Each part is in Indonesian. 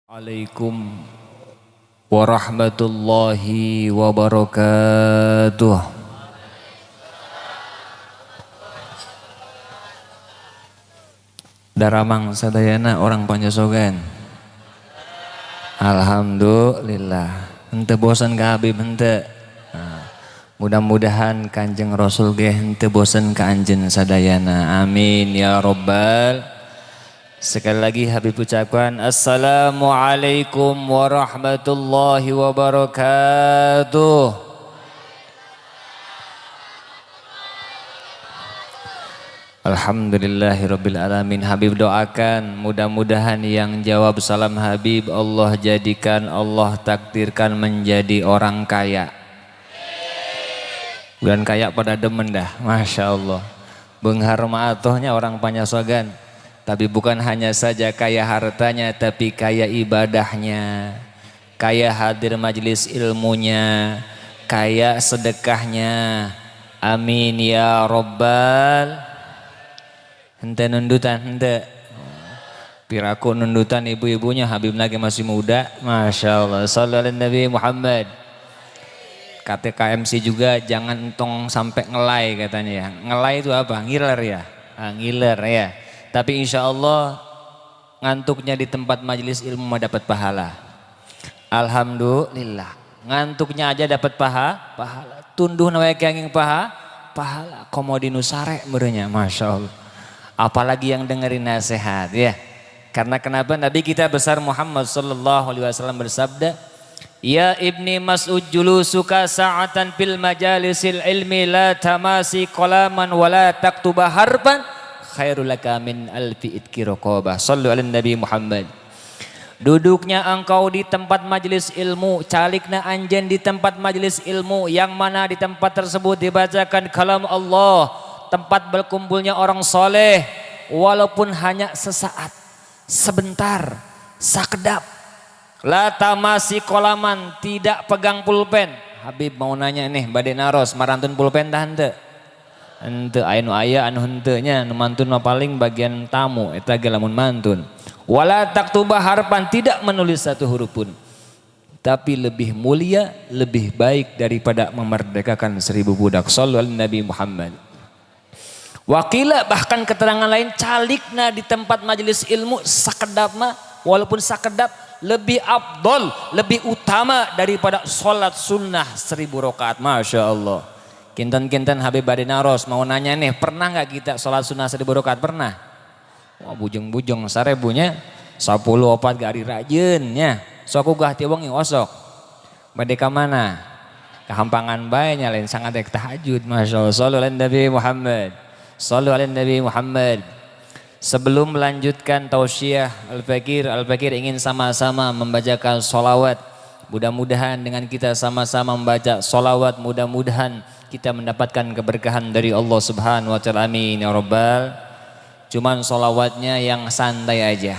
Assalamualaikum warahmatullahi wabarakatuh. Daramang sadayana orang Panjasogan. Alhamdulillah. Henteu bosan ka Habib henteu. Mudah-mudahan Kanjeng Rasul ge henteu bosan ka anjeun sadayana. Amin ya rabbal. Sekali lagi Habib ucapkan Assalamualaikum warahmatullahi wabarakatuh. Alhamdulillahirabbil alamin. Habib doakan mudah-mudahan yang jawab salam Habib Allah jadikan, Allah takdirkan menjadi orang kaya. Bukan kaya pada demen dah, Masya Allah. Benghar maatohnya orang Panjasogan. Tapi bukan hanya saja kaya hartanya, tapi kaya ibadahnya, kaya hadir majelis ilmunya, kaya sedekahnya. Amin ya rabbal. Hente nundutan, hente. Piraku nundutan ibu-ibunya, Habib lagi masih muda. Masya Allah. Sallallahu alaihi Nabi Muhammad. KTKMC juga jangan entong sampai ngelai katanya ya. Ngelai itu apa? Ngiler ya? Ngiler ya. Tapi insya Allah ngantuknya di tempat majelis ilmu mah dapat pahala. Alhamdulillah. Ngantuknya aja dapat pahala. Tunduh nawe keanging pahala. Komodinu sare merenya, Masya Allah. Apalagi yang dengerin nasihat ya. Karena kenapa Nabi kita besar Muhammad sallallahu alaihi wasallam bersabda, "Ya Ibni Mas'ud julusuka sa'atan fil majalisil ilmi la tamasi qalaman wala taktuba harban khairul laka min alfi itki raqabah." Shallu ala Nabi Muhammad. Duduknya engkau di tempat majelis ilmu, calikna anjen di tempat majelis ilmu, yang mana di tempat tersebut dibacakan kalam Allah, tempat berkumpulnya orang soleh, walaupun hanya sesaat, sebentar, sakedap. La tamasi kolaman, tidak pegang pulpen. Habib mau nanya nih, bade naros marantun pulpen dah henteu? Henteu, anu aya anu henteu nya, nu mantun mah paling bagian tamu eta ge lamun mantun. Wala taktuba harpan, tidak menulis satu huruf pun. Tapi lebih mulia, lebih baik daripada memerdekakan 1000 budak. Shallallahu alaihi Nabi Muhammad. Wakila, bahkan keterangan lain, calikna di tempat majelis ilmu sakedap mah, walaupun sakedap lebih afdol, lebih utama daripada sholat sunnah 1000 rakaat. Masya Allah. Kinten-kinten Habib bade naros mau nanya nih, pernah nggak kita sholat sunnah 1000 rakaat? Pernah? Wah bujung-bujung sarebunya 10 opat gari rajinnya. Soku gah tiwang yang osok. Bade ka mana? Kehampangan bae nyalain sangat ek tahajud. Masya Allah. Sallallahu alaihi Nabi Muhammad. Sallallahu alaihi Nabi Muhammad. Sebelum melanjutkan tausiah Al-Fakir ingin sama-sama membacakan sholawat. Mudah-mudahan dengan kita sama-sama membaca sholawat, mudah-mudahan kita mendapatkan keberkahan dari Allah Subhanahu wa ta'ala. Amin ya rabbal. Cuman sholawatnya yang santai aja.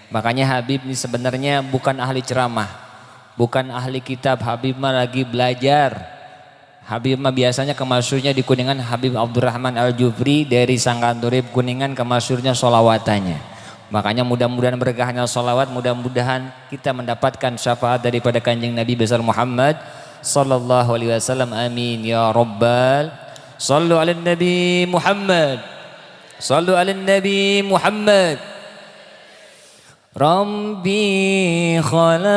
Makanya Habib ini sebenarnya bukan ahli ceramah, bukan ahli kitab. Habib mah lagi belajar. Habib mah biasanya kemasyurnya di Kuningan, Habib Abdurrahman Al-Jufri dari Sangkanturib Kuningan, kemasyurnya sholawatannya. Makanya mudah-mudahan berkahnya sholawat, mudah-mudahan kita mendapatkan syafaat daripada Kanjeng Nabi besar Muhammad sallallahu alaihi wasallam. Amin ya rabbal. Sallu ala Nabi Muhammad. Sallu ala Nabi Muhammad. Rabbi khalaq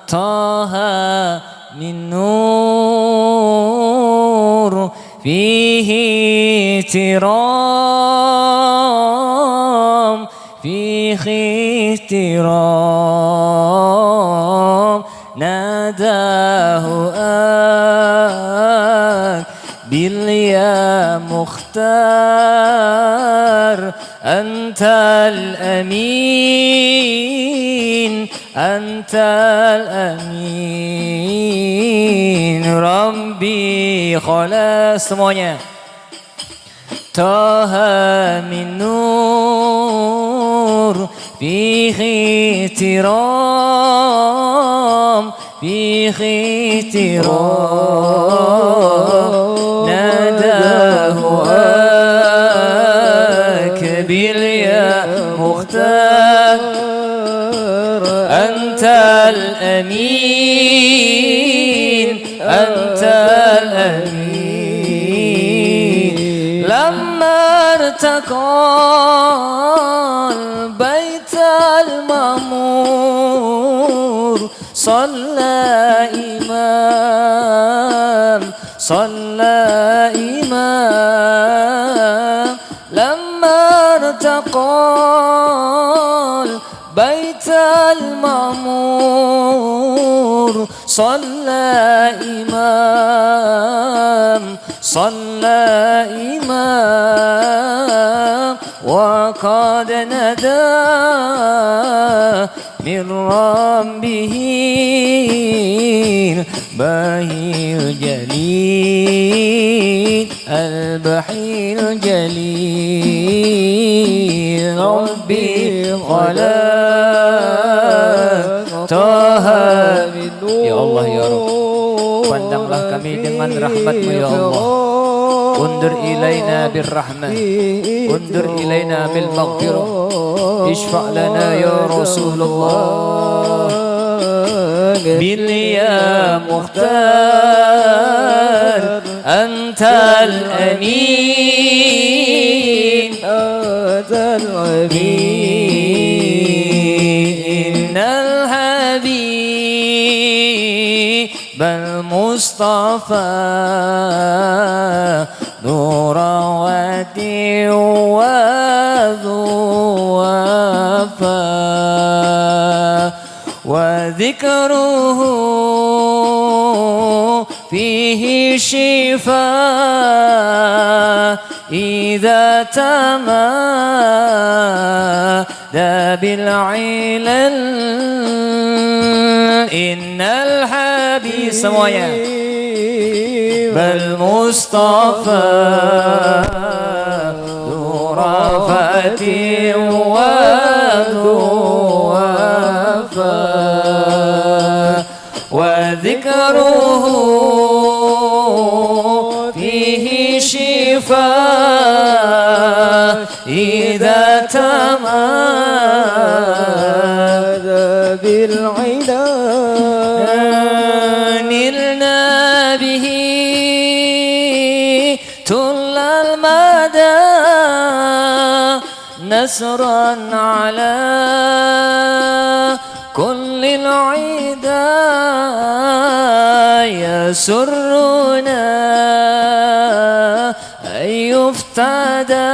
Taha min nur fihi tiram fihi tiram nadahu bil ya mukhtar antal amin antal amin. Rabbi khalas semuanya. Taha min nur fihi tiram fihi tiram nadahu akbil ya مختار أنت الأمين أنت الأمين لما ارتقى البيت المعمور صلى إمام لما ارتقى البيت المعمور صلى إمام وقد ندى من ربه البحر الجليل البحر الجليل ربي خلق طه يا الله ya Rabb pandanglah kami dengan rahmat-Mu ya Allah undur ilaina birrahmah undur ilaina bil maghfirah ishfa' lana ya Rasulullah bil ya mukhtar antal amin antal amin innal habib al mustafa nura wadi wa dhuwafa وذكره فيه شفاء إذا تمادى بالعلل إن الحبيب semuanya بالمصطفى ذو رأفة وذكره فيه شفاء إذا تمادى بالعلا نلنا به طول المدى نصرا على كل العدا يسرنا أن يفتدى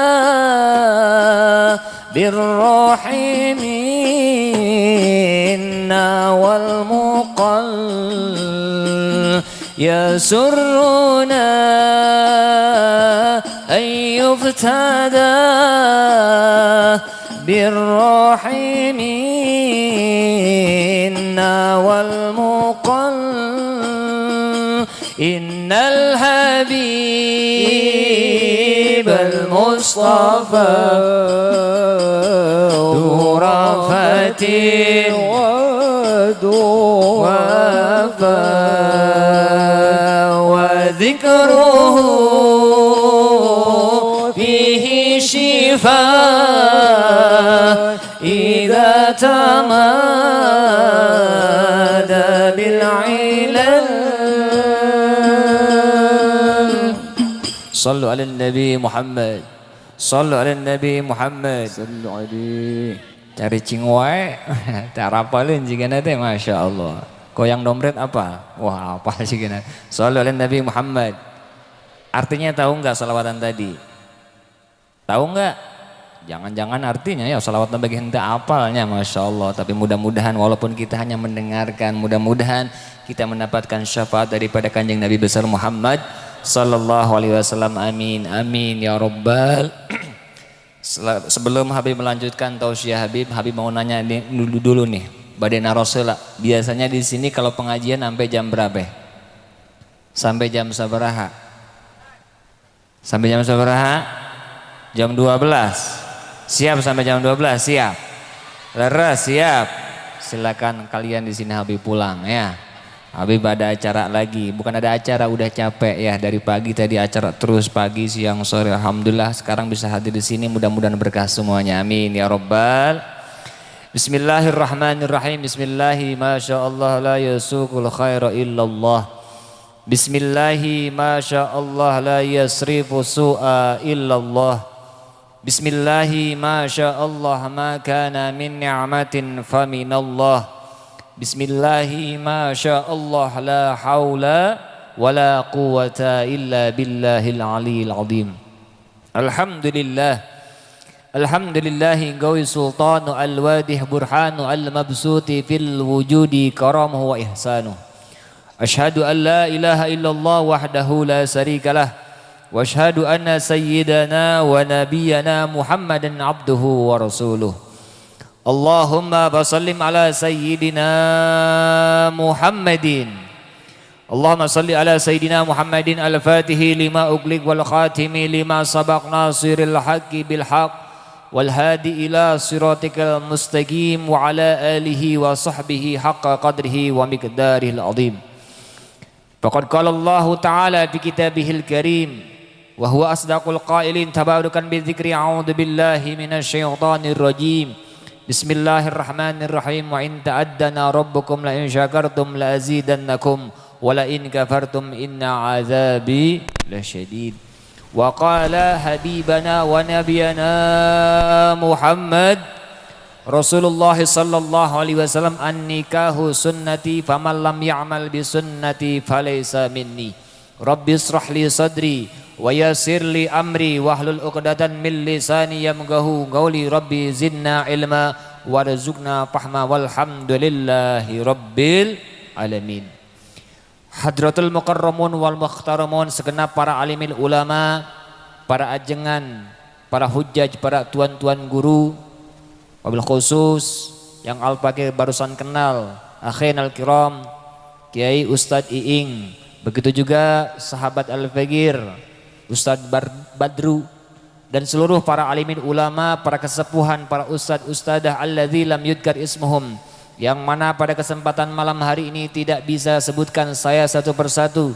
بالروح منا والمقل يسرنا أن يفتدى بالروح منا والمقل إن الحبيب المصطفى ذو رأفة وفاء وذكره فيه شفاء إذا تمادى بالعلل صلوا على النبي محمد صلوا على النبي محمد صلوا عليه cari cingwae tak rapalin jigana teh Masya Allah goyang dompet apa wah apa jigana sallu ala Nabi Muhammad artinya tahu enggak salawatan tadi tahu enggak jangan-jangan artinya ya salawatan bagi hendak apalnya Masya Allah tapi mudah-mudahan walaupun kita hanya mendengarkan mudah-mudahan kita mendapatkan syafaat daripada kanjeng Nabi besar Muhammad sallallahu alaihi wasallam amin amin ya rabbal. Sebelum Habib melanjutkan tausiah Habib mau nanya dulu nih Badena Rasul biasanya di sini kalau pengajian sampai jam berapa? Sampai jam sabaraha? Sampai jam sabaraha? Jam 12. Siap sampai jam 12? Siap. Leres siap. Silakan kalian di sini Habib pulang ya. Habib ada acara lagi, bukan ada acara, udah capek ya dari pagi tadi acara terus pagi siang sore. Alhamdulillah sekarang bisa hadir di sini, mudah-mudahan berkah semuanya. Amin ya rabbal. Bismillahirrahmanirrahim. Bismillahi masyaallah la yasuqul khaira illallah. Bismillahi masyaallah la yasrifu su'a illallah. Bismillahi masyaallah ma kana min ni'matin faminallah. Bismillahi masyaallah la haula wala quwata illa billahil aliyil azim. Alhamdulillah. Alhamdulillahi gawi sultanu al-wadih burhanu al-mabsuti fil wujudi karamuhu wa ihsanuh. Ashhadu an la ilaha illallah wahdahu la syarikalah. Wa ashhadu anna sayyidana wa nabiyyana Muhammadan abduhu wa rasuluh. Allahumma basallim ala sayyidina Muhammadin. Allahumma salli ala sayyidina Muhammadin al-fatihi lima ughliq wal khatimi lima sabaq nasiril haqqi bil haqq wal hadi ila siratikal mustaqim wa ala alihi wa sahbihi haqqa qadrihi wa miqdarihil azim. Faqad qala Allah ta'ala fi kitabihil karim wa huwa asdaqul qailin tabarukan bi dzikri a'udzu billahi minasy syaithanir rajim. Bismillahirrahmanirrahim. Wa in ta'addana rabbukum la in syakartum la azidannakum wa la in kafartum inna azabi lasyadid. Wa qala habibana wa nabiyana Muhammad Rasulullah sallallahu alaihi wasallam an-nikahu sunnati faman lam ya'mal bi sunnati falaysa minni. Rabbi israh li sadri wa yassir li amri wahlul 'uqdatan min lisani yamgahu qawli. Rabbi zidna ilma warzuqna fahma walhamdulillahi rabbil alamin. Hadratul mukarramun wal mukhtaramun, segenap para alimil ulama, para ajengan, para hujjaj, para tuan-tuan guru, wabil khusus yang al-fakir barusan kenal, akhinal kiram Kiai Ustadz Iing, begitu juga sahabat al-fakir Ustadz Badru, dan seluruh para alimin ulama, para kesepuhan, para ustadz ustadah alladzi lam yudkar ismuhum, yang mana pada kesempatan malam hari ini tidak bisa sebutkan saya satu persatu,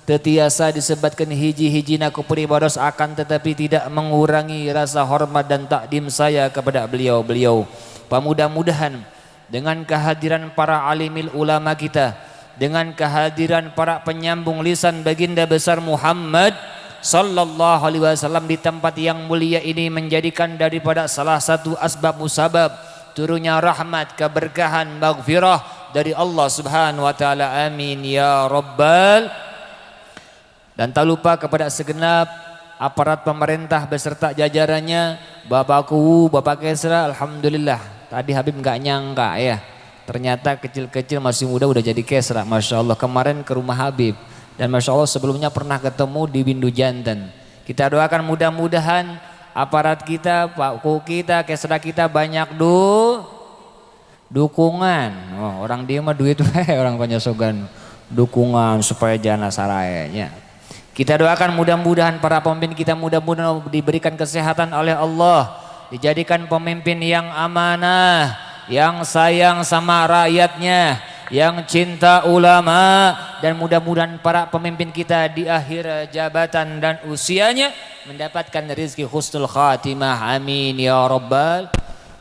tetiasa disebutkan hiji-hijina kupribados, akan tetapi tidak mengurangi rasa hormat dan takdim saya kepada beliau-beliau. Mudah-mudahan dengan kehadiran para alimil ulama kita, dengan kehadiran para penyambung lisan baginda besar Muhammad sallallahu alaihi wasallam di tempat yang mulia ini, menjadikan daripada salah satu asbab musabab turunnya rahmat, keberkahan, maghfirah dari Allah subhanahu wa ta'ala. Amin ya rabbal. Dan tak lupa kepada segenap aparat pemerintah beserta jajarannya, Bapakku, Bapak Kesra, alhamdulillah. Tadi Habib nggak nyangka ya, ternyata kecil-kecil masih muda udah jadi Kesra, masya Allah. Kemarin ke rumah Habib, dan masya Allah sebelumnya pernah ketemu di Bindu Jantan. Kita doakan mudah-mudahan aparat kita, Pakku kita, Kesra kita banyak dukungan. Oh, orang dia mah duit orang Panjasogan, dukungan supaya jana sarayanya. Kita doakan mudah-mudahan para pemimpin kita mudah-mudahan diberikan kesehatan oleh Allah, dijadikan pemimpin yang amanah, yang sayang sama rakyatnya, yang cinta ulama, dan mudah-mudahan para pemimpin kita di akhir jabatan dan usianya mendapatkan rezeki husnul khatimah. Amin ya rabbal.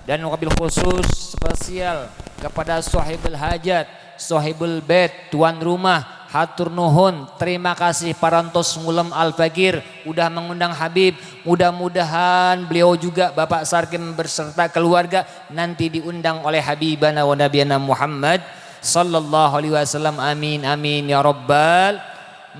Dan wabil khusus spesial kepada sahibul hajat, sahibul bait, tuan rumah, hatur nuhun, terima kasih parantos ngulam al-fakir udah mengundang Habib. Mudah-mudahan beliau juga Bapak Sarkim berserta keluarga nanti diundang oleh Habibana wa Nabiyana Muhammad sallallahu alaihi wasallam. Amin amin ya rabbal.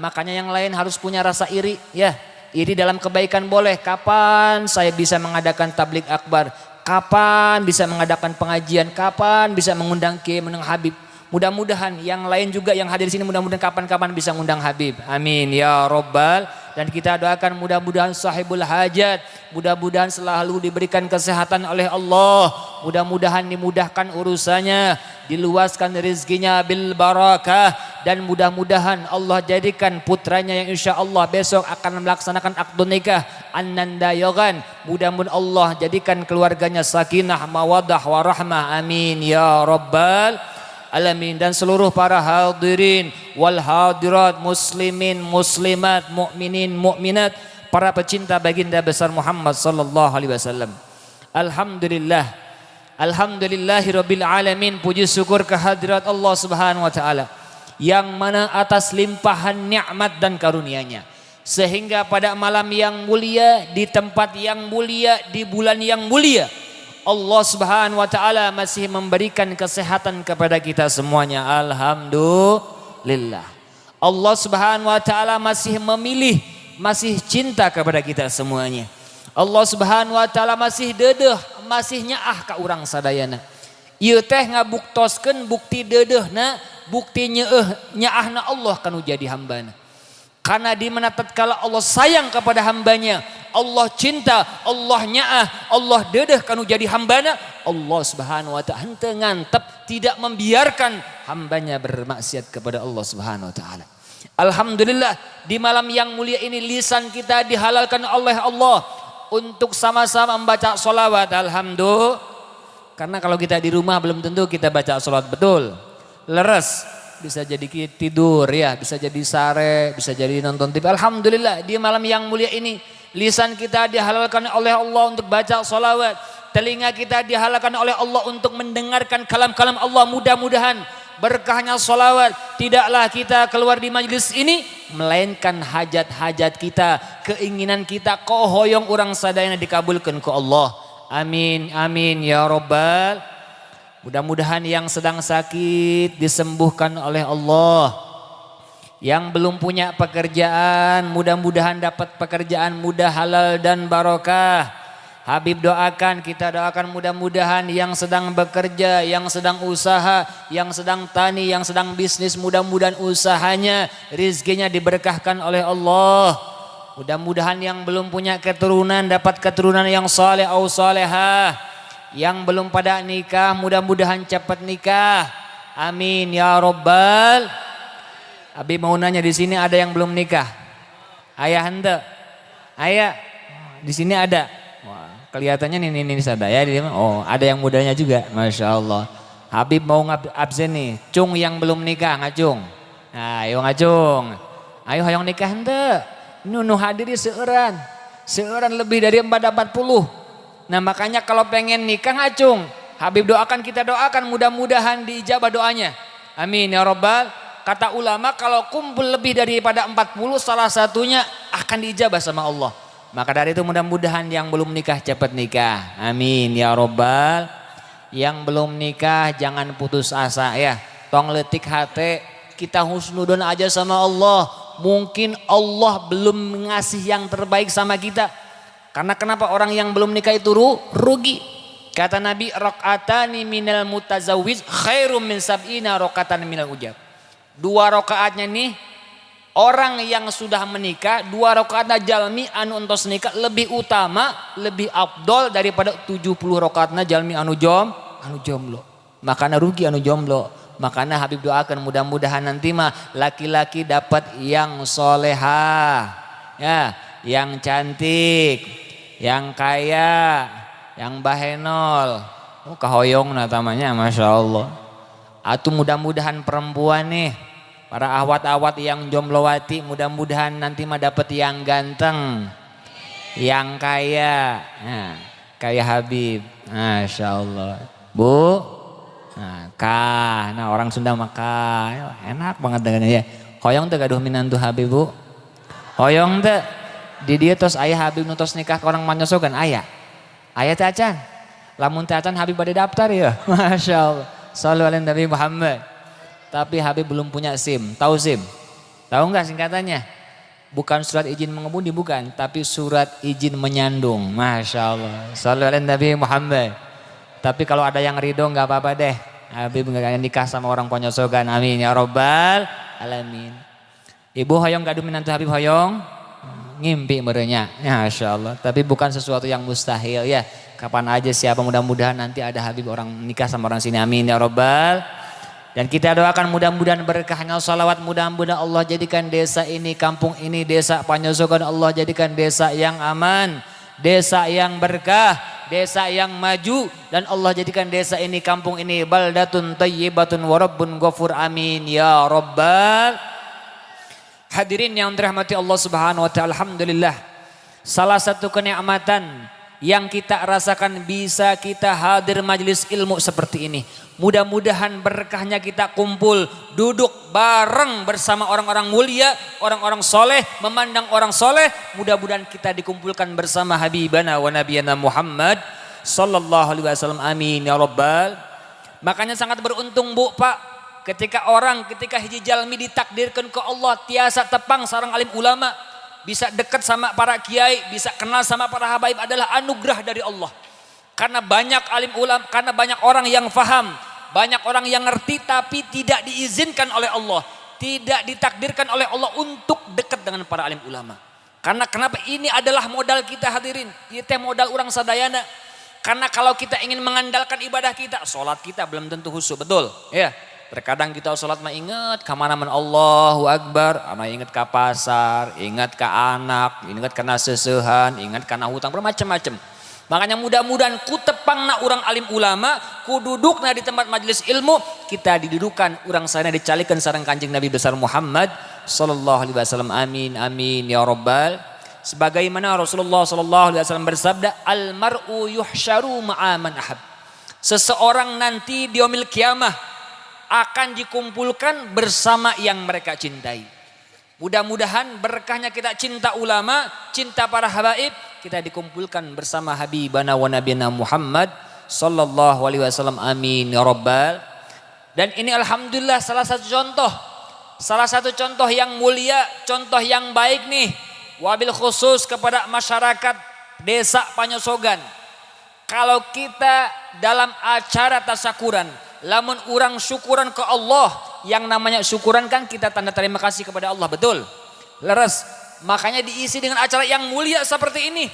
Makanya yang lain harus punya rasa iri ya. Iri dalam kebaikan boleh. Kapan saya bisa mengadakan tablik akbar? Kapan bisa mengadakan pengajian? Kapan bisa mengundang Kiai, mengundang Habib? Mudah-mudahan yang lain juga yang hadir di sini mudah-mudahan kapan-kapan bisa mengundang Habib. Amin ya rabbal. Dan kita doakan mudah-mudahan sahibul hajat, mudah-mudahan selalu diberikan kesehatan oleh Allah, mudah-mudahan dimudahkan urusannya, diluaskan rezekinya bil barakah, dan mudah-mudahan Allah jadikan putranya yang insya Allah besok akan melaksanakan akad nikah Anandayogan, mudah-mudahan Allah jadikan keluarganya sakinah mawaddah warahmah. Amin ya rabbal alamin. Dan seluruh para hadirin wal hadirat, muslimin, muslimat, mukminin, mukminat, para pecinta baginda besar Muhammad sallallahu alaihi wasallam. Alhamdulillah, alhamdulillahirabbil alamin. Puji syukur kehadirat Allah Subhanahu wa taala yang mana atas limpahan nikmat dan karunia-Nya, sehingga pada malam yang mulia, di tempat yang mulia, di bulan yang mulia, Allah Subhanahu wa taala masih memberikan kesehatan kepada kita semuanya. Alhamdulillah. Allah Subhanahu wa taala masih memilih, masih cinta kepada kita semuanya. Allah Subhanahu wa taala masih dedeh, masih nyaah ka urang sadayana. Ieu teh ngabuktoskeun bukti dedehna, bukti nyaahna Allah kanu jadi hambana. Karena di mana tatkala Allah sayang kepada hambanya, Allah cinta, Allah nyaah, Allah dedeh kanu jadi hambana, Allah Subhanahu wa taala henteu ngantep, tidak membiarkan hambanya bermaksiat kepada Allah Subhanahu wa taala. Alhamdulillah, di malam yang mulia ini lisan kita dihalalkan oleh Allah untuk sama-sama membaca sholawat. Alhamdulillah. Karena kalau kita di rumah belum tentu kita baca sholawat betul. Leres, bisa jadi tidur ya, bisa jadi sare, bisa jadi nonton TV. Alhamdulillah, di malam yang mulia ini lisan kita dihalalkan oleh Allah untuk baca sholawat. Telinga kita dihalalkan oleh Allah untuk mendengarkan kalam-kalam Allah. Mudah-mudahan berkahnya sholawat tidaklah kita keluar di majlis ini melainkan hajat-hajat kita, keinginan kita, kohoyong orang sadayana dikabulkan ke Allah. Amin, amin ya Rabbal. Mudah-mudahan yang sedang sakit disembuhkan oleh Allah. Yang belum punya pekerjaan mudah-mudahan dapat pekerjaan mudah, halal dan barokah. Habib doakan, kita doakan mudah-mudahan yang sedang bekerja, yang sedang usaha, yang sedang tani, yang sedang bisnis, mudah-mudahan usahanya, rizkinya diberkahkan oleh Allah. Mudah-mudahan yang belum punya keturunan dapat keturunan yang saleh au salehah. Yang belum pada nikah mudah-mudahan cepat nikah. Amin ya Rabbal. Habib mau nanya, di sini ada yang belum nikah? Ayah hente? Ayah di sini ada? Kelihatannya ini sada ya. Oh, ada yang mudanya juga, masya Allah. Habib mau absen nih. Cung yang belum nikah ngacung. Nah, ayo ngacung. Ayo hayong nikah hente. Nu hadiri seueuran. Seueuran lebih dari 40. Nah makanya kalau pengen nikah ngacung. Habib doakan, kita doakan mudah-mudahan diijabah doanya. Amin ya Rabbal. Kata ulama kalau kumpul lebih daripada 40 salah satunya akan diijabah sama Allah. Maka dari itu mudah-mudahan yang belum nikah cepat nikah. Amin ya Rabbal. Yang belum nikah jangan putus asa ya. Tong letik hati, kita husnudon aja sama Allah. Mungkin Allah belum ngasih yang terbaik sama kita. Karena kenapa orang yang belum nikah itu rugi. Kata Nabi, rakaatani minal mutazawwiz khairum min sab'ina rakaatan minal ujab. 2 rakaatnya nih, orang yang sudah menikah 2 rakaatna jalmi anu entos nikah lebih utama, lebih afdol daripada 70 rakaatna jalmi anu jomblo. Makanya rugi anu jomblo. Makanya Habib doakan mudah-mudahan nanti mah laki-laki dapat yang solehah, ya, yang cantik, yang kaya, yang bahenol. Oh, kahoyong namanya, masya Allah. Atuh mudah-mudahan perempuan nih, para awat-awat yang jomblowati mudah-mudahan nanti mah dapat yang ganteng, yang kaya, nah, kayak Habib, masya Allah. Bu, nah orang Sunda maka enak banget dengannya ya. Hoyong teh gaduh minantu Habib bu. Hoyong teh di dia tos ayah Habib nutos nikah ke orang manyosogan ayah. Ayah teh acan. Lamun teh acan Habib bade daftar ya. Masya Allah. Sallu ala Nabi Muhammad. Tapi Habib belum punya SIM. Tahu SIM? Tahu nggak singkatannya? Bukan surat izin mengemudi bukan, tapi surat izin menyandung. Masya Allah. Sallu ala Nabi Muhammad. Tapi kalau ada yang ridho nggak apa-apa deh. Habib nggak nikah sama orang Ponyosogan. Amin ya Rabbal alamin. Ibu hoyong gaduh minantu Habib hoyong ngimpi merenya. Ya Masya Allah. Tapi bukan sesuatu yang mustahil ya. Kapan aja siapa, mudah-mudahan nanti ada Habib orang nikah sama orang sini. Amin ya Rabbal. Dan kita doakan mudah-mudahan berkahnya salawat, mudah-mudahan Allah jadikan desa ini, kampung ini, desa Ponyosogan Allah jadikan desa yang aman, desa yang berkah, desa yang maju, dan Allah jadikan desa ini, kampung ini baldatun thayyibatun wa rabbun ghafur, amin ya rabbal. Hadirin yang dirahmati Allah Subhanahu wa taala, alhamdulillah salah satu kenikmatan yang kita rasakan bisa kita hadir majelis ilmu seperti ini. Mudah-mudahan berkahnya kita kumpul, duduk bareng bersama orang-orang mulia, orang-orang soleh, memandang orang soleh. Mudah-mudahan kita dikumpulkan bersama Habibana wa Nabiyana Muhammad sallallahu alaihi wasallam, amin ya rabbal. Makanya sangat beruntung Bu, Pak, ketika hiji jalmi ditakdirkan ke Allah tiasa tepang sareng alim ulama, bisa dekat sama para kiai, bisa kenal sama para habaib, adalah anugerah dari Allah. Karena banyak alim ulama, karena banyak orang yang faham, banyak orang yang ngerti, tapi tidak diizinkan oleh Allah, tidak ditakdirkan oleh Allah untuk dekat dengan para alim ulama. Karena kenapa? Ini adalah modal kita hadirin, kita modal orang sadayana. Karena kalau kita ingin mengandalkan ibadah kita, sholat kita belum tentu khusyuk, betul? Ya. Terkadang kita sholat mah ingat kemana-mana, Allahu Akbar, ama ingat ke pasar, ingat ke anak, ingat karena sesehan, ingat karena hutang, bermacam-macam. Makanya mudah-mudahan ku tepangna orang alim ulama, ku dudukna di tempat majelis ilmu, kita didudukan orang sana dicalikan sareng Kanjeng Nabi besar Muhammad sallallahu alaihi wasallam, amin amin ya rabbal. Sebagaimana Rasulullah sallallahu alaihi wasallam bersabda, al mar'u yuhsyaru ma'a man ahab. Seseorang nanti di yaumil kiamah akan dikumpulkan bersama yang mereka cintai. Mudah-mudahan berkahnya kita cinta ulama, cinta para habaib, kita dikumpulkan bersama Habibana wa Nabiyana Muhammad sallallahu alaihi wasallam, amin ya rabbal. Dan ini alhamdulillah salah satu contoh yang mulia, contoh yang baik nih, wabil khusus kepada masyarakat desa Panyosogan. Kalau kita dalam acara tasyakuran, lamun orang syukuran ke Allah, yang namanya syukuran kan kita tanda terima kasih kepada Allah, betul? Leres. Makanya diisi dengan acara yang mulia seperti ini.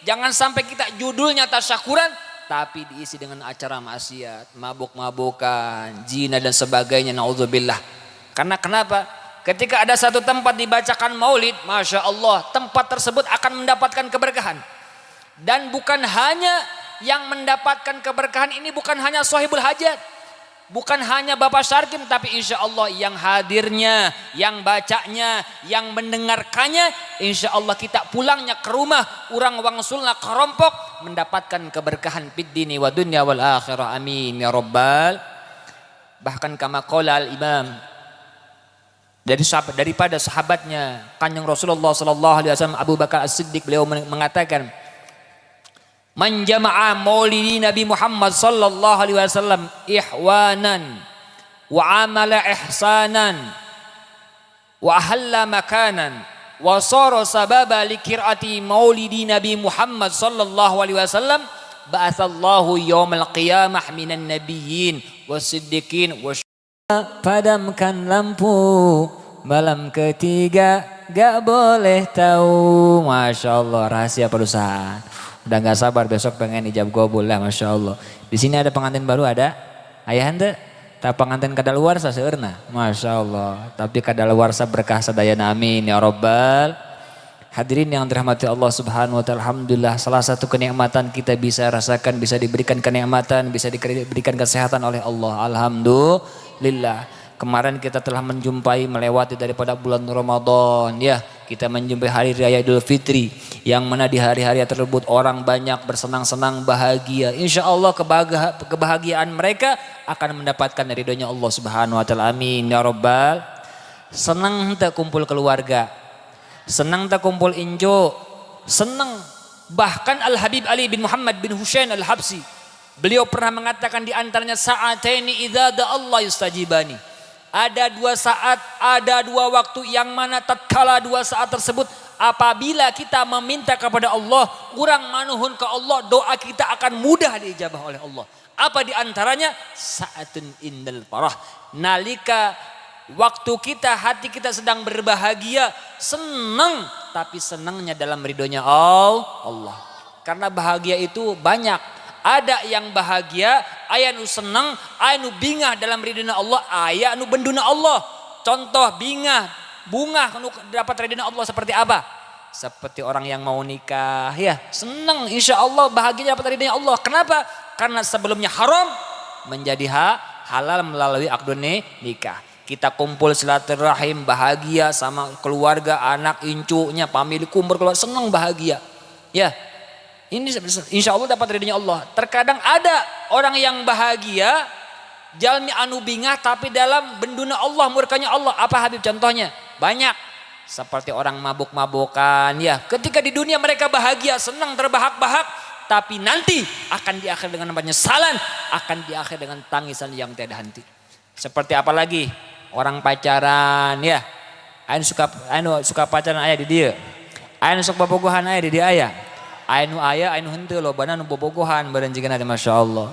Jangan sampai kita judulnya tasyakuran, tapi diisi dengan acara maksiat, mabuk-mabukan, zina dan sebagainya, naudzubillah. Karena kenapa? Ketika ada satu tempat dibacakan maulid, Masya Allah, tempat tersebut akan mendapatkan keberkahan. Dan bukan hanya yang mendapatkan keberkahan ini, bukan hanya sahibul hajat, bukan hanya Bapak Syarkim, tapi insya Allah yang hadirnya, yang bacanya, yang mendengarkannya, insya Allah kita pulangnya ke rumah, urang wangsulna kerompok, mendapatkan keberkahan fid dini wa dunya wal akhirah, amin ya rabbal. Bahkan kama qala al imam, daripada sahabatnya Kanjeng Rasulullah sallallahu alaihi wasallam Abu Bakar As-Siddiq, beliau mengatakan, man jama'a maulidi Nabi Muhammad sallallahu alaihi wasallam ihwanan wa amala ihsanan wa ahalla makanan wa sara sababa likirati maulidi Nabi Muhammad sallallahu alaihi wasallam, ba'atsallahu yaumal qiyamah minan nabiyyin wasiddiqin wa padamkan lampu malam ketiga, gak boleh tahu. Masya Allah, rahasia perusahaan. Udah gak sabar besok pengen ijab gobul lah, Masya Allah. Di sini ada pengantin baru, ada ayah ente, tak pengantin kadaluarsa seurna, Masya Allah. Tapi kadaluarsa berkah sadayana, amin ya rabbal. Hadirin yang dirahmati Allah Subhanahu wa taala, alhamdulillah salah satu kenikmatan kita bisa rasakan, bisa diberikan kenikmatan, bisa diberikan kesehatan oleh Allah, alhamdulillah. Kemarin kita telah menjumpai, melewati daripada bulan Ramadan, ya, kita menjumpai hari raya Idul Fitri, yang mana di hari-hari tersebut orang banyak bersenang-senang, bahagia. Insya Allah kebahagiaan mereka akan mendapatkan ridhonya Allah Subhanahu wa taala, amin ya rabbal. Senang tak kumpul keluarga, senang tak kumpul injo, senang. Bahkan Al Habib Ali bin Muhammad bin Husain Al Habsi, beliau pernah mengatakan di antaranya, sa'ataini idza da Allah yustajibani. Ada dua saat, ada dua waktu yang mana tatkala dua saat tersebut apabila kita meminta kepada Allah, urang manuhun ke Allah, doa kita akan mudah diijabah oleh Allah. Apa di antaranya? Sa'atun indal farah. Nalika waktu kita, hati kita sedang berbahagia, senang, tapi senangnya dalam ridhonya Allah. Karena bahagia itu banyak. Ada yang bahagia, aya nu senang, aya nu bingah dalam ridhonya Allah, aya nu benduna Allah. Contoh bingah, bunga nu dapat ridhonya Allah seperti apa? seperti orang yang mau nikah ya, senang insya Allah bahagia dapat ridhonya Allah. Kenapa? Karena sebelumnya haram menjadi halal melalui akdun nikah. Kita kumpul silaturahim, bahagia sama keluarga, anak, incunya, family, kumpul keluar, senang bahagia. Ya, ini insya Allah dapat ridhonya Allah. Terkadang ada orang yang bahagia, jalmi anu bingah tapi dalam benduna Allah, murkanya Allah. Apa Habib contohnya? Banyak. Seperti orang mabuk-mabukan ya. Ketika di dunia mereka bahagia, senang, terbahak-bahak. Tapi nanti akan diakhir dengan penyesalan, akan diakhir dengan tangisan yang tiada henti. Seperti apa lagi? Orang pacaran ya. Ainu suka pacaran ayah di dia. Ainu suka bobogohan ayah di dia ayah. Ainu ayah, ainu henteu lobana nu bobogohan barenjikeun ada Masya Allah.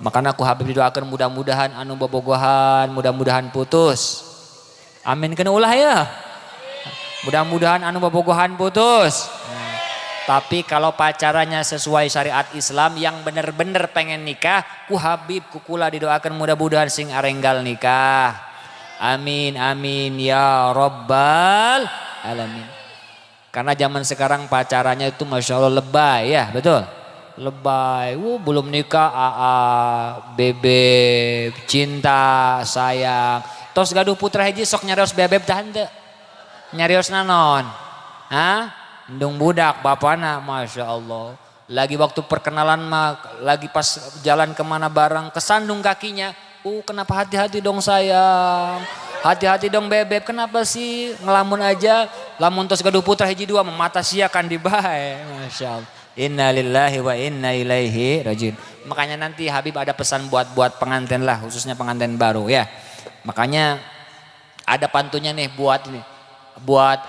Makanya aku Habib didoakan mudah-mudahan anu bobogohan, mudah-mudahan putus. Amin kena ulah ya. Mudah-mudahan anu bobogohan putus. Tapi kalau pacarannya sesuai syariat Islam yang bener-bener pengen nikah, ku Habib kukula didoakan mudah-mudahan sing arenggal nikah. Amin amin ya rabbal alamin. Karena zaman sekarang pacarannya itu Masya Allah lebay ya, betul? Lebay, belum nikah bebek, cinta, sayang. Tos gaduh putra hiji sok nyarios bebek tante. Nyarios nanon. Hah? Ndung budak bapana Masya Allah. Lagi waktu perkenalan mah, lagi pas jalan kemana bareng kesandung kakinya. Kenapa hati-hati dong sayang. Hati-hati dong bebek, kenapa sih ngelamun aja. Lamun tos gaduh putra hiji dua memata siakan dibae. Masya Allah. Inna lillahi wa inna ilaihi rajiun. Makanya nanti Habib ada pesan buat pengantin lah, khususnya pengantin baru ya. Makanya ada pantunnya nih buat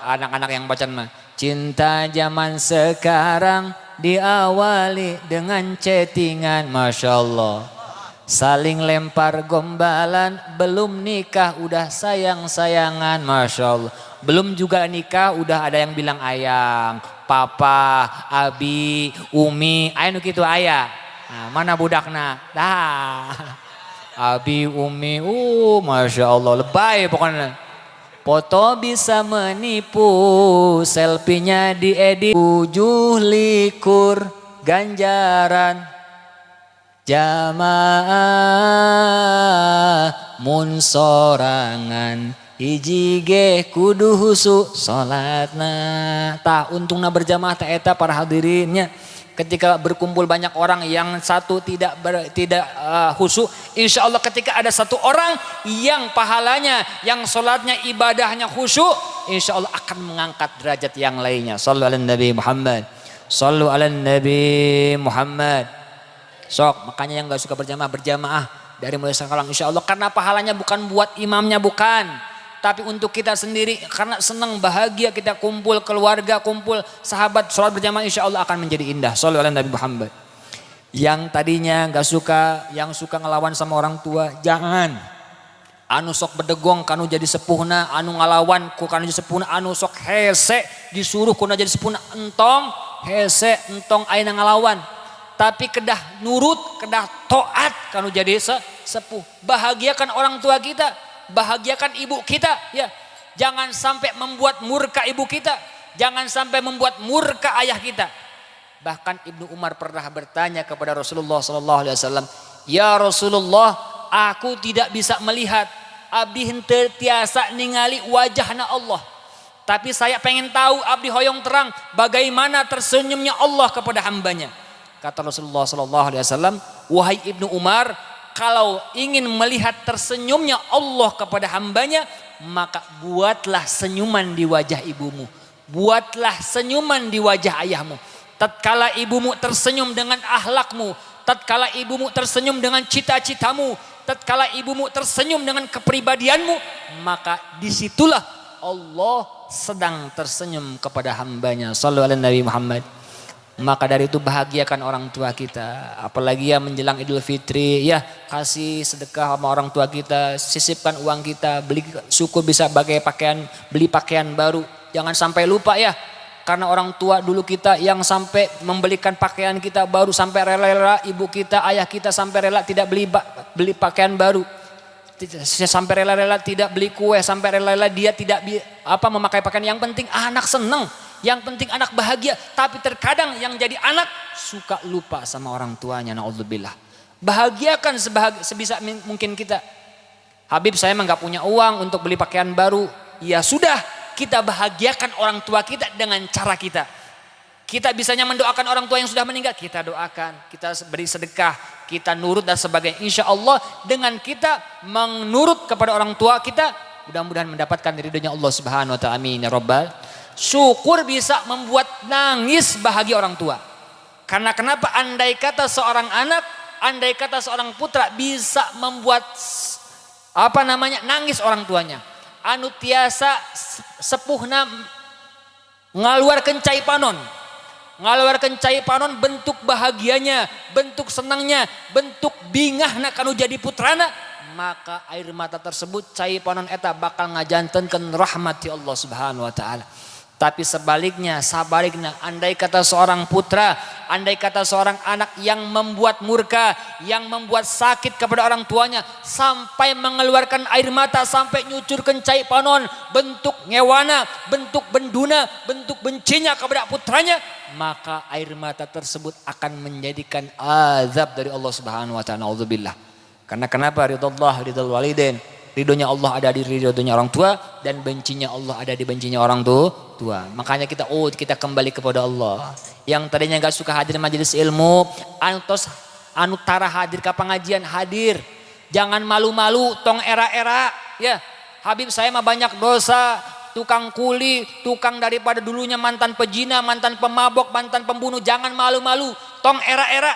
anak-anak yang pacaran mah. Cinta zaman sekarang diawali dengan chattingan, Masya Allah. Saling lempar gombalan, belum nikah udah sayang-sayangan, Masya Allah. Belum juga nikah udah ada yang bilang ayang, papa, abi, umi, ayo gitu ayah. Nah, mana budakna? Dah. Abi, umi, Masya Allah, lebay pokoknya. Foto bisa menipu, selfie-nya diedit, 7 likur ganjaran. Jamaah mun sorangan, hiji ge kudu husu salatna. Tah untungna berjamaah teh eta para hadirinnya. Ketika berkumpul banyak orang yang satu tidak khusyuk, insya Allah ketika ada satu orang yang pahalanya, yang sholatnya, ibadahnya khusyuk, insya Allah akan mengangkat derajat yang lainnya. Sallu ala Nabi Muhammad. Sallu ala Nabi Muhammad. Sok, makanya yang gak suka berjamaah dari mulai sekarang insya Allah, karena pahalanya bukan buat imamnya, bukan. Tapi untuk kita sendiri, karena senang bahagia kita kumpul keluarga, kumpul sahabat, sholat berjamaah insya Allah akan menjadi indah. Sallallahu alaihi Nabi Muhammad. Yang tadinya gak suka, yang suka ngelawan sama orang tua, jangan. Anu sok bedegong kanu jadi sepuhna, anu ngalawan ku kanu jadi sepuhna, anu sok hese disuruh kuna jadi sepuhna, entong hese entong aina ngalawan. Tapi kedah nurut, kedah toat kanu jadi sepuh. Bahagiakan orang tua kita. Bahagiakan ibu kita ya. Jangan sampai membuat murka ibu kita, jangan sampai membuat murka ayah kita. Bahkan Ibnu Umar pernah bertanya kepada Rasulullah SAW, ya Rasulullah, aku tidak bisa melihat, abdi henteu tiasa ningali wajahna Allah. Tapi saya pengen tahu abdi hoyong terang bagaimana tersenyumnya Allah kepada hambanya. Kata Rasulullah SAW, wahai Ibnu Umar, kalau ingin melihat tersenyumnya Allah kepada hambanya, maka buatlah senyuman di wajah ibumu. Buatlah senyuman di wajah ayahmu. Tatkala ibumu tersenyum dengan akhlakmu, tatkala ibumu tersenyum dengan cita-citamu, tatkala ibumu tersenyum dengan kepribadianmu, maka disitulah Allah sedang tersenyum kepada hambanya. Sallallahu alaihi Nabi Muhammad. Maka dari itu bahagiakan orang tua kita. Apalagi ya menjelang Idul Fitri, ya kasih sedekah sama orang tua kita, sisipkan uang kita, beli syukur bisa beli pakaian baru. Jangan sampai lupa ya, karena orang tua dulu kita yang sampai membelikan pakaian kita baru, sampai rela-rela ibu kita, ayah kita sampai rela tidak beli pakaian baru. Sampai rela-rela tidak beli kue, sampai rela-rela dia tidak memakai pakaian. Yang penting anak senang. Yang penting anak bahagia. Tapi terkadang yang jadi anak suka lupa sama orang tuanya. Na'udzubillah. Bahagiakan sebisa mungkin kita. Habib, saya emang gak punya uang untuk beli pakaian baru. Ya sudah, kita bahagiakan orang tua kita dengan cara kita. Kita bisanya mendoakan orang tua yang sudah meninggal, kita doakan, kita beri sedekah, kita nurut dan sebagainya. Insya Allah dengan kita menurut kepada orang tua kita, mudah-mudahan mendapatkan ridhonya Allah Subhanahu Wa Taala. Amin ya Rabbal. Syukur bisa membuat nangis bahagia orang tua. Karena kenapa? Andai kata seorang anak, andai kata seorang putra bisa membuat nangis orang tuanya. Anu tiasa sepuhna ngaluarkeun cai panon. Ngaluarkeun cai panon bentuk bahagianya, bentuk senangnya, bentuk bingahna kanu jadi putrana, maka air mata tersebut cai panon eta bakal ngajantenkeun rahmati Allah Subhanahu Wa Taala. Tapi sebaliknya, andai kata seorang putra, andai kata seorang anak yang membuat murka, yang membuat sakit kepada orang tuanya, sampai mengeluarkan air mata, sampai nyucurkan cai panon, bentuk ngewana, bentuk benduna, bentuk bencinya kepada putranya, maka air mata tersebut akan menjadikan azab dari Allah Subhanahu Wa Taala. Nauzubillah. Karena kenapa? Ridullah, ridul walidain. Ridhonya Allah ada di ridhonya orang tua, dan bencinya Allah ada di bencinya orang tua. Makanya kita kembali kepada Allah. Yang tadinya gak suka hadir majelis ilmu, anu tara hadir ke pengajian, hadir. Jangan malu-malu, tong era-era. Ya, Habib saya mah banyak dosa, tukang kuli, tukang daripada dulunya mantan pejina, mantan pemabok, mantan pembunuh. Jangan malu-malu, tong era-era.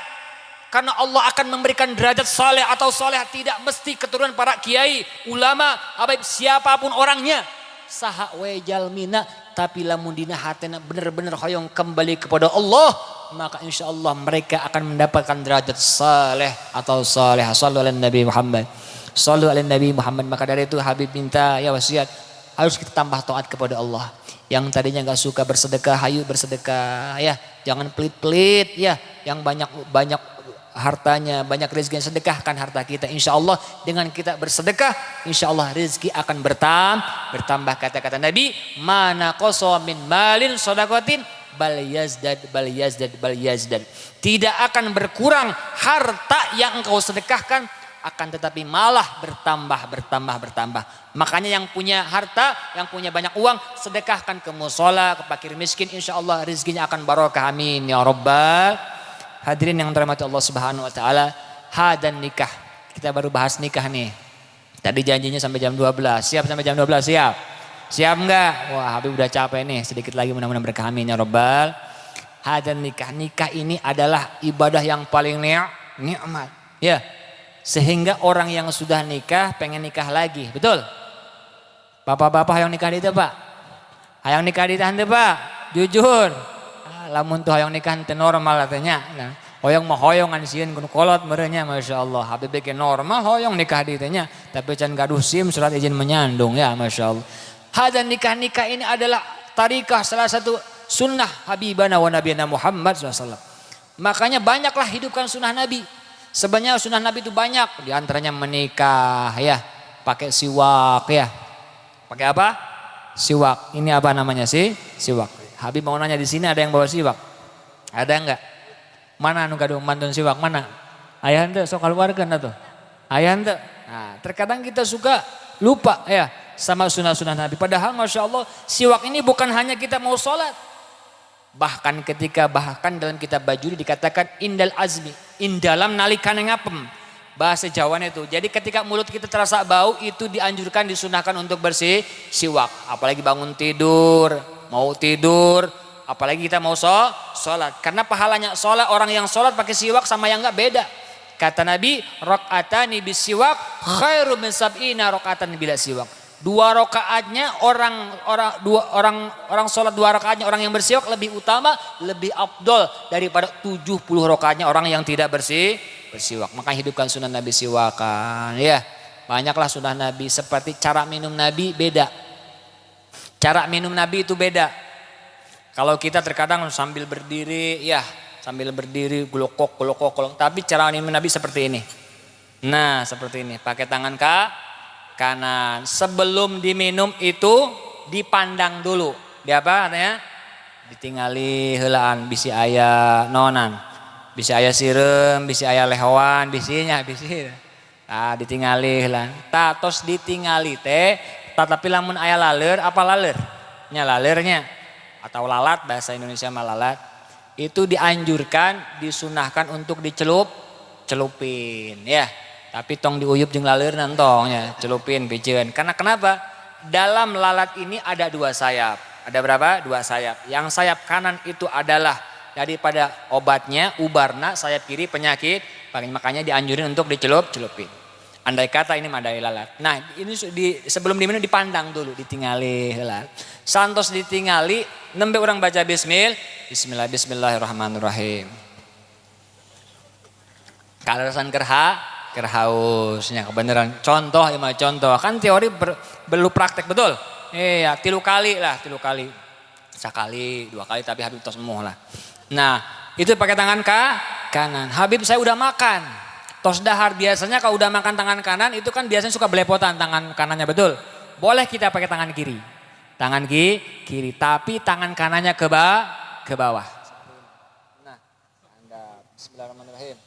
Karena Allah akan memberikan derajat saleh atau saleh tidak mesti keturunan para kiai, ulama, Habib siapapun orangnya. Saha we jalmina, tapi lamun dina hatena benar-benar hoyong kembali kepada Allah, maka insya Allah mereka akan mendapatkan derajat saleh atau saleh. Shallu ala Nabi Muhammad. Shallu ala Nabi Muhammad. Maka dari itu Habib minta ya wasiat, harus kita tambah taat kepada Allah. Yang tadinya gak suka bersedekah, hayu bersedekah ya. Jangan pelit-pelit ya. Yang banyak hartanya, banyak rezekinya, sedekahkan harta kita. Insya Allah dengan kita bersedekah, insya Allah rezeki akan bertambah. Kata-kata Nabi, mana qaso min malin sodakotin bal yazdad. Tidak akan berkurang harta yang engkau sedekahkan, akan tetapi malah bertambah. Makanya yang punya harta, yang punya banyak uang, sedekahkan ke musola, ke fakir miskin, insya Allah rezekinya akan barokah. Amin ya Rabbal. Hadirin yang dirahmati Allah Subhanahu Wa Taala, dan nikah. Kita baru bahas nikah nih. Tadi janjinya sampai jam 12. Siap sampai jam 12? Siap? Siap enggak? Wah, Habib udah capek nih. Sedikit lagi mudah-mudahan berkah. Amin ya Rabbal. Dan nikah. Nikah ini adalah ibadah yang paling nikmat. Ya. Sehingga orang yang sudah nikah pengen nikah lagi. Betul? Bapak-bapak yang nikah di itu, Pak? Hayang nikah di itu, Pak? Jujur. Lamun tuh hoyong nikah teu normal katanya. Nah, hoyong mah hoyongan sieun kudu kolot merenya, masyaallah. Habib ke normal hoyong nikah di tanya, tapi can gaduh SIM surat izin menyandung ya, masyaallah. Dan nikah ini adalah tarikah, salah satu sunnah habibana wa nabiyana Muhammad SAW. Makanya banyaklah hidupkan sunnah Nabi. Sebenarnya sunnah Nabi itu banyak, di antaranya menikah ya, pakai siwak ya. Pakai apa? Siwak. Ini apa namanya sih? Siwak. Habib mau nanya, di sini ada yang bawa siwak? Ada enggak? Mana anu gaduh mantun siwak mana? Ayah ente sok keluarkan atuh. Ayah ente. Nah, terkadang kita suka lupa ya sama sunnah-sunnah Nabi. Padahal Masya Allah siwak ini bukan hanya kita mau sholat. Bahkan dalam kitab Bajuri dikatakan indal azmi, indalam nalikan ngapem. Bahasa Jawanya itu. Jadi ketika mulut kita terasa bau itu dianjurkan, disunahkan untuk bersih siwak. Apalagi bangun tidur, mau tidur, apalagi kita mau sholat. Karena pahalanya sholat, orang yang sholat pakai siwak sama yang enggak beda. Kata Nabi, rakaatani bis siwak khairum min sab'ina rakaatan bila siwak. Dua rakaatnya orang sholat dua rakaatnya orang yang bersiwak lebih utama, lebih afdol daripada 70 rakaatnya orang yang tidak bersiwak. Maka hidupkan sunnah Nabi siwakan ya. Banyaklah sunnah Nabi, seperti cara minum Nabi beda. Cara minum Nabi itu beda. Kalau kita terkadang sambil berdiri ya, sambil berdiri golokok. Tapi cara minum Nabi seperti ini. Nah, seperti ini, pakai tangan kanan. Sebelum diminum itu dipandang dulu. Di apa katanya? ditingali heulaan bisi aya nonan. Bisi aya sireum, bisi aya lehoan, bisinya bisi. Tah ditingali heula. Tah tos ditingali teh tetapi lamun aya laleur apa laleur? Nya laleurnya atau lalat bahasa Indonesia mah lalat. Itu dianjurkan, disunahkan untuk celupin ya. Tapi tong diuyup jeung laleur nantongnya, celupin pikeun. Karena kenapa? Dalam lalat ini ada 2 sayap. Ada berapa? 2 sayap. Yang sayap kanan itu adalah daripada obatnya, ubarna, sayap kiri penyakit. Makanya dianjurin untuk celupin. Andai kata ini madai lalat. Nah ini sebelum diminum dipandang dulu, ditingali heula. Santos ditingali, nembe orang baca Bismillahirrahmanirrahim. Kalasan kerhausnya kebenaran. Contoh ya contoh. Kan teori perlu praktek betul. Iya 3 kali lah, 3 kali. Sekali, 2 kali tapi Habib tos semuh lah. Nah itu pakai tangan kanan. Habib saya udah makan. Tos dahar biasanya kalau udah makan tangan kanan itu kan biasanya suka belepotan tangan kanannya betul. Boleh kita pakai tangan kiri. Tangan kiri tapi tangan kanannya ke bawah. Nah, Bismillahirrahmanirrahim.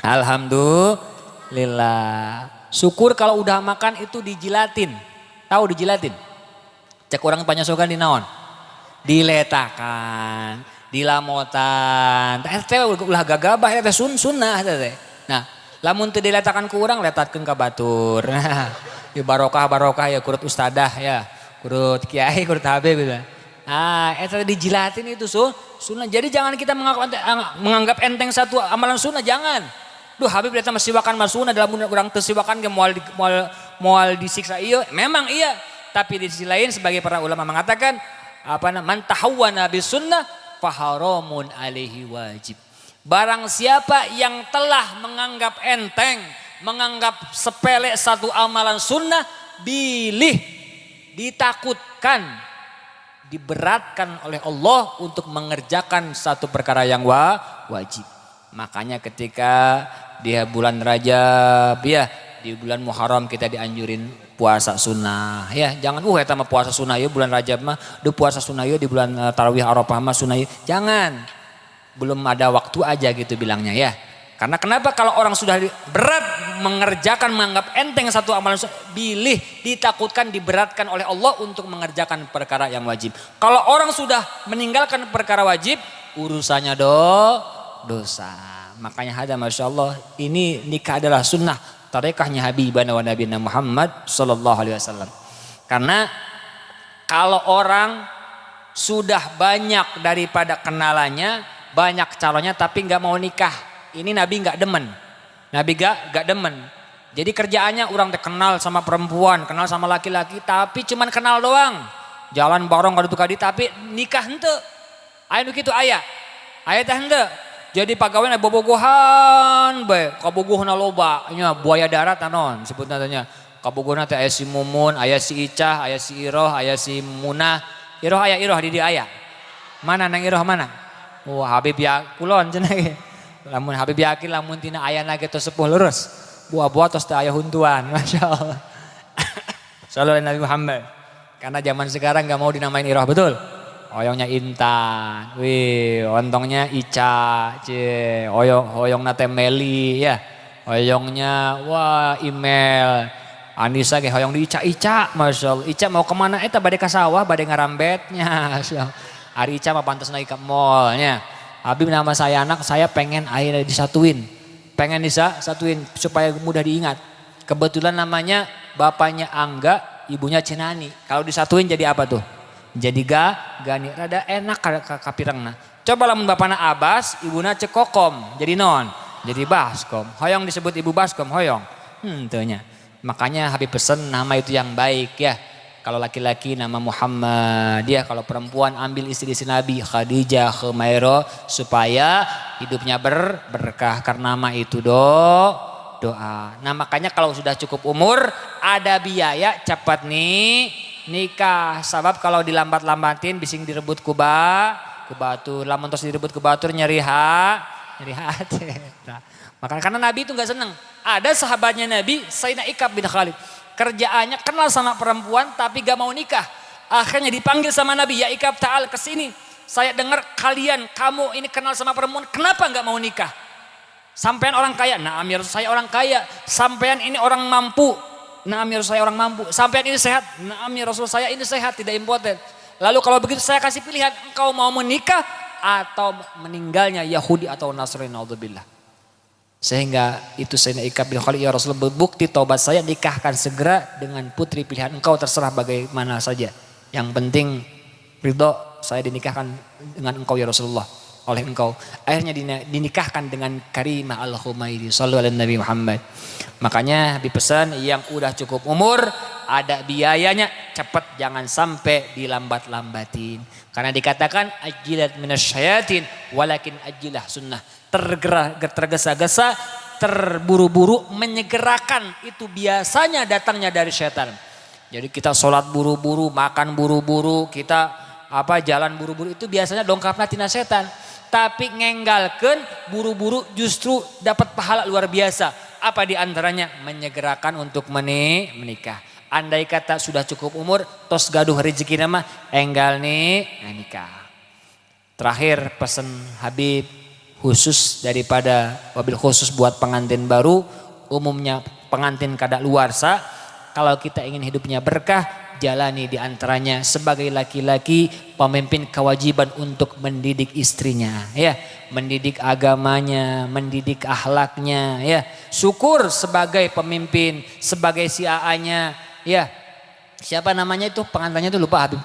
Alhamdulillah. Syukur kalau udah makan itu dijilatin. Tahu dijilatin? Cek orang panyasukan di naon? Diletakan, dilamotan. Teh ulah gagabah teh sunnah teh. Nah, lamun teu diletakan ku urang letatkeun ka batur. Nah, ya barokah ya kurut ustadah ya, kurut kiai, kurut habib gitu. Ah, eta dijilatin itu sunnah. Jadi jangan kita menganggap enteng satu amalan sunnah, jangan. Duh Habib eta mah siwakan mah sunnah, dalam urang teu siwakan ge moal disiksa ieu. Memang iya, tapi di sisi lain sebagai para ulama mengatakan man tahawwana bis sunnah faharamun alaihi wajib. Barang siapa yang telah menganggap enteng, menganggap sepele satu amalan sunnah, ditakutkan, diberatkan oleh Allah untuk mengerjakan satu perkara yang wajib. Makanya ketika dia bulan Rajab ya, di bulan Muharram kita dianjurin puasa sunnah ya, jangan eta mah puasa sunnah ya bulan Rajab mah puasa sunnah ya di bulan Tarawih Arafah mah sunnah ya. Jangan, belum ada waktu aja gitu bilangnya ya. Karena kenapa? Kalau orang sudah berat mengerjakan, menganggap enteng satu amalan sunnah, ditakutkan, diberatkan oleh Allah untuk mengerjakan perkara yang wajib. Kalau orang sudah meninggalkan perkara wajib, urusannya dosa. Makanya ada Masya Allah, ini nikah adalah sunnah tarekahnya Habibana wa Nabiyina Muhammad sallallahu alaihi wasallam. Karena kalau orang sudah banyak daripada kenalannya, banyak calonnya tapi nggak mau nikah, ini Nabi nggak demen. Nabi nggak demen. Jadi kerjaannya orang kenal sama perempuan, kenal sama laki-laki, tapi cuman kenal doang. Jalan bareng kadu-kadu tapi nikah henteu. Aya nu kitu aya. Aya teh henteu. Jadi pegawai bobogohan bae, kabogohna loba nya buaya darat naon sebutna teh nya. Kabogohna teh aya si Mumun, aya si Icah, aya si Iroh, aya si Munah. Iroh aya Iroh di dia aya. Mana nang Iroh mana? Oh Habib ya kulon cenah ge. Lamun Habib yakin lamun tina ayana ge tos sepuh lurus. Buah-buah tos teh aya huntuan, masyaallah. Sallallahu Nabi Muhammad. Karena zaman sekarang enggak mau dinamain Iroh betul. Hoyongnya Intan, wih, ontongnya Ica, hoyongnya Temeli, ya, hoyongnya wah email, Anissa kayak hoyong di Ica, Masya Allah. Ica mau kemana? Eta badai ke sawah, badai ngarambetnya, hari Ica mah pantas naik ke mallnya. Habib nama saya anak, saya pengen akhirnya disatuin, disatuin supaya mudah diingat. Kebetulan namanya bapaknya Angga, ibunya Cenani. Kalau disatuin jadi apa tuh? Jadi gani rada enak kapirengna. Coba lamun bapana Abbas, ibuna Cekokom, jadi non, jadi Baskom. Hoyong disebut ibu Baskom, hoyong. Teunya. Makanya Habib pesen nama itu yang baik ya. Kalau laki-laki nama Muhammad, dia kalau perempuan ambil istri-istri Nabi Khadijah, Khumairah supaya hidupnya berkah karena nama itu doa. Nah makanya kalau sudah cukup umur ada biaya cepat nih nikah, sebab kalau dilambat-lambatin bising direbut ku batur, lamun tos direbut ku batur nyeri hati. Nah, makanya karena Nabi itu nggak seneng. Ada sahabatnya Nabi, Sayyidina Ikab bin Khalid, kerjaannya kenal sama perempuan tapi gak mau nikah. Akhirnya dipanggil sama Nabi, ya Ikab ta'al kesini. Saya dengar kamu ini kenal sama perempuan, kenapa nggak mau nikah? Sampean orang kaya, nah amir saya orang kaya. Sampean ini orang mampu, nah amir saya orang mampu. Sampean ini sehat, nah amir Rasul saya ini sehat, tidak impoten. Lalu kalau begitu saya kasih pilihan, engkau mau menikah atau meninggalnya Yahudi atau Nasrani, naudzubillah. Sehingga itu Sayyidina Ikab bin Khalid, ya Rasulullah, bukti taubat saya, nikahkan segera dengan putri pilihan engkau, terserah bagaimana saja. Yang penting ridho saya dinikahkan dengan engkau ya Rasulullah, oleh engkau. Akhirnya dinikahkan dengan Karimah Al-Khumairi sallallahu alaihi Nabi Muhammad. Makanya dipesan yang udah cukup umur ada biayanya, cepat, jangan sampai dilambat-lambatin. Karena dikatakan ajilat minasyayatin walakin ajilah sunnah. Tergesa-gesa, terburu-buru, menyegerakan itu biasanya datangnya dari setan. Jadi kita sholat buru-buru, makan buru-buru, kita jalan buru-buru, itu biasanya dongkapna tina setan. Tapi ngenggalkeun buru-buru justru dapat pahala luar biasa. Apa diantaranya? Menyegerakan untuk menikah. Andai kata sudah cukup umur, tos gaduh rezeki nama, enggal nih nikah. Terakhir pesan Habib khusus daripada wabil khusus buat pengantin baru, umumnya pengantin kada luarsa, kalau kita ingin hidupnya berkah, jalani diantaranya sebagai laki-laki pemimpin kewajiban untuk mendidik istrinya, ya, mendidik agamanya, mendidik akhlaknya, ya. Syukur sebagai pemimpin, sebagai si AA-nya, ya. Siapa namanya itu pengantinnya itu lupa Habib.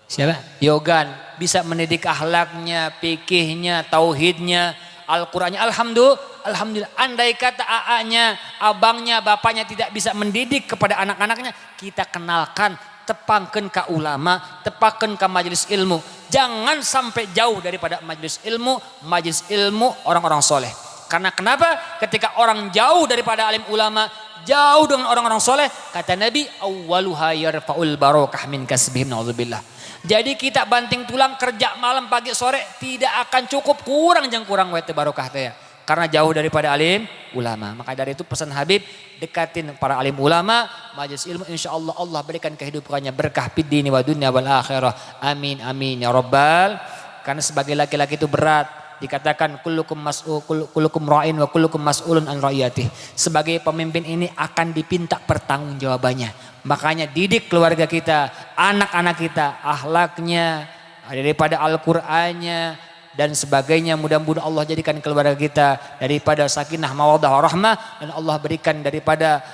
Siapa? Yogan, bisa mendidik akhlaknya, fikihnya, tauhidnya, Al-Qur'annya. Alhamdulillah. Andai kata AA-nya, abangnya, bapaknya tidak bisa mendidik kepada anak-anaknya, kita kenalkan, tepangkan ke ulama, tepangkan ke majelis ilmu. Jangan sampai jauh daripada majelis ilmu orang-orang soleh. Karena kenapa? Ketika orang jauh daripada alim ulama, jauh dengan orang-orang soleh, kata Nabi, awwaluha yarfa'ul barokah min kasbihim, na'udzubillah. Jadi kita banting tulang kerja malam pagi sore tidak akan cukup, kurang wete barokah teh ya. Karena jauh daripada alim ulama. Maka dari itu pesan Habib, dekatin para alim ulama, majelis ilmu, insyaallah Allah berikan kehidupannya berkah fid dini wa dunya wal akhirah. Amin amin ya rabbal. Karena sebagai laki-laki itu berat. Dikatakan kullukum ra'in wa kullukum mas'ulun an ra'iyatih. Sebagai pemimpin ini akan dipinta pertanggungjawabannya. Makanya didik keluarga kita, anak-anak kita, akhlaknya, daripada Al-Qur'annya dan sebagainya. Mudah-mudahan Allah jadikan keluarga kita daripada sakinah mawaddah warahmah, dan Allah berikan daripada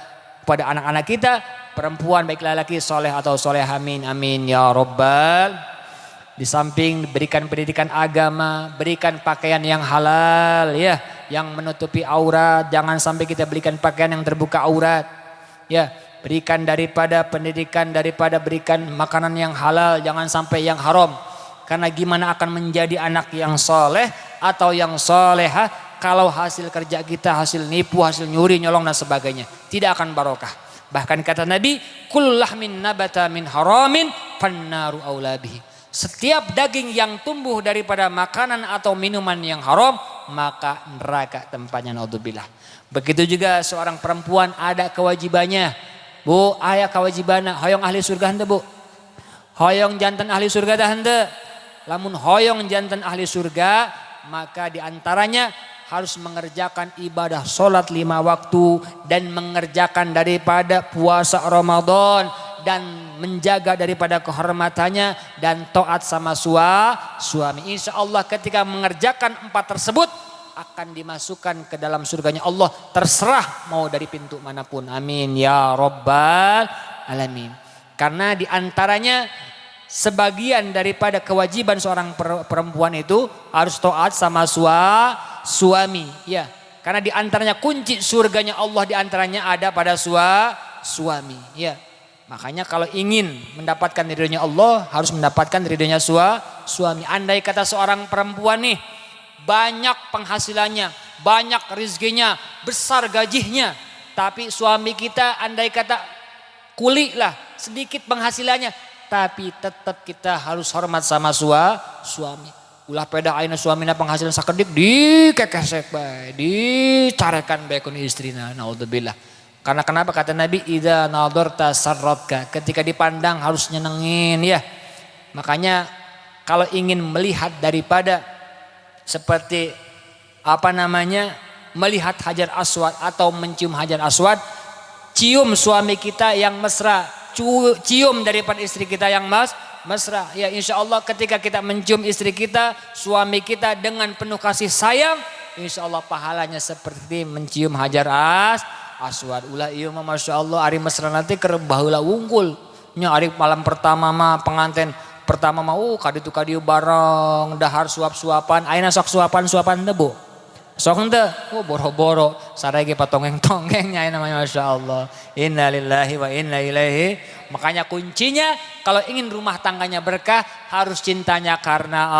pada anak-anak kita perempuan baik laki soleh atau soleh, amin amin ya rabbal. Di samping berikan pendidikan agama, berikan pakaian yang halal, ya, yang menutupi aurat. Jangan sampai kita berikan pakaian yang terbuka aurat, ya. Berikan daripada pendidikan, daripada berikan makanan yang halal, jangan sampai yang haram. Karena gimana akan menjadi anak yang soleh atau yang soleha kalau hasil kerja kita hasil nipu, hasil nyuri, nyolong dan sebagainya, tidak akan barokah. Bahkan kata Nabi, kullu lahmin nabata min haramin fannaru aula bihi. Setiap daging yang tumbuh daripada makanan atau minuman yang haram, maka neraka tempatnya, naudzubillah. Begitu juga seorang perempuan ada kewajibannya. Bu, ayah kewajibannya, hoyong ahli surga hente bu. Hoyong jantan ahli surga dah hente. Lamun hoyong jantan ahli surga, maka diantaranya harus mengerjakan ibadah sholat 5 waktu dan mengerjakan daripada puasa Ramadan dan menjaga daripada kehormatannya dan taat sama suami. Insya Allah ketika mengerjakan 4 tersebut akan dimasukkan ke dalam surganya Allah, terserah mau dari pintu manapun. Amin ya rabbal alamin. Karena diantaranya sebagian daripada kewajiban seorang perempuan itu harus taat sama suami, ya. Karena diantaranya kunci surganya Allah diantaranya ada pada suami, ya. Makanya kalau ingin mendapatkan ridhonya Allah harus mendapatkan ridhonya suami. Andai kata seorang perempuan nih banyak penghasilannya, banyak rezekinya, besar gajinya, tapi suami kita andai kata kuli lah, sedikit penghasilannya, tapi tetap kita harus hormat sama suami. Ulah peda aina suamina penghasilan sakedik dikekesek bae, dicarekan bae kun istrina, naudzubillah. Karena kenapa kata Nabi, idza nadarta sarratka, ketika dipandang harus nyenengin ya. Makanya kalau ingin melihat daripada seperti melihat Hajar Aswad atau mencium Hajar Aswad, cium suami kita yang mesra, cium daripada istri kita yang mesra. Ya insya Allah ketika kita mencium istri kita, suami kita dengan penuh kasih sayang, insya Allah pahalanya seperti mencium Hajar Aswad. Ulah iya mah masya Allah hari mesra nanti keur baheula wungkul. Nya hari malam pertama mah pengantin pertama mah kaditu bareng dahar suap-suapan. Ayeuna sok suapan teu Bu? Sok henteu. Boro-boro sarege patonggeng-tonggengnya namanya masya Allah. Inna lillahi wa inna ilaihi. Makanya kuncinya kalau ingin rumah tangganya berkah harus cintanya karena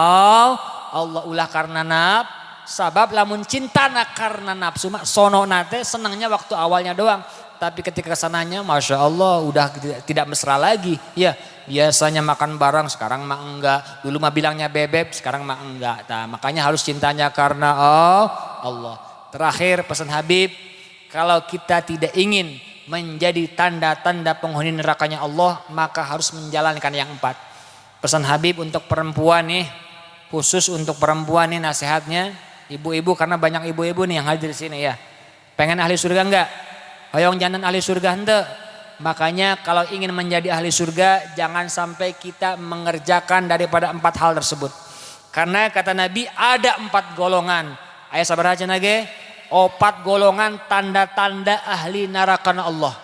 Allah, ulah karena sabab lamun cinta karena nafsu sono nate senangnya waktu awalnya doang, tapi ketika kesananya masya Allah udah tidak mesra lagi. Ya biasanya makan bareng sekarang mah enggak, dulu mah bilangnya bebek sekarang mah enggak. Makanya harus cintanya karena Allah. Terakhir pesan Habib, kalau kita tidak ingin menjadi tanda-tanda penghuni nerakanya Allah maka harus menjalankan yang 4. Pesan Habib untuk perempuan nih, khusus untuk perempuan nih nasihatnya. Ibu-ibu, karena banyak ibu-ibu nih yang hadir di sini ya. Pengen ahli surga enggak? Hoyong jangan ahli surga henteu. Makanya kalau ingin menjadi ahli surga jangan sampai kita mengerjakan daripada 4 hal tersebut. Karena kata Nabi ada 4 golongan. Aya sabar aja nage. 4 golongan tanda-tanda ahli narakana Allah.